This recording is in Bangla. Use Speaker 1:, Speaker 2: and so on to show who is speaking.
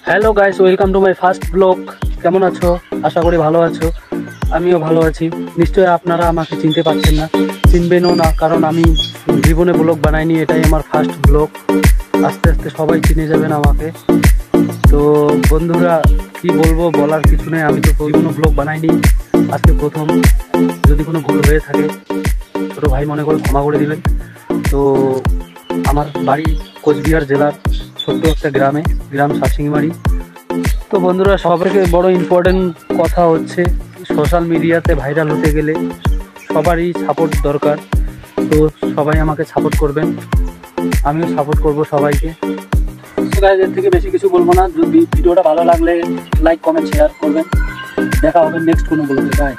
Speaker 1: Hello guys, welcome to my first blog. কেমন আছো? আশা করি ভালো আছো। আমিও ভালো আছি। নিশ্চয়ই আপনারা আমাকে চিনতে পারছেন না, চিনবেনও না, কারণ আমি জীবনে ব্লগ বানাইনি। এটাই আমার ফার্স্ট ব্লগ। আস্তে আস্তে সবাই চিনে যাবেন আমাকে। তো বন্ধুরা, কি বলবো, বলার কিছু নেই। আমি তো কোনো ব্লগ বানাইনি, আজকে প্রথম। যদি কোনো ভুল হয়ে থাকে ছোটো ভাই মনে করে ক্ষমা করে দিবেন। তো আমার বাড়ি কোচবিহার জেলার ছোট্ট একটা গ্রাম সাতসিংমারি। তো বন্ধুরা, সবথেকে বড় ইম্পর্টেন্ট কথা হচ্ছে, সোশ্যাল মিডিয়াতে ভাইরাল হতে গেলে সবারই সাপোর্ট দরকার। তো সবাই আমাকে সাপোর্ট করবেন, আমিও সাপোর্ট করব সবাইকে। তো গাইস, এর থেকে বেশি কিছু বলবো না। যদি ভিডিওটা ভালো লাগলে লাইক, কমেন্ট, শেয়ার করবেন। দেখা হবে নেক্সট কোনো ব্লগে। বাই।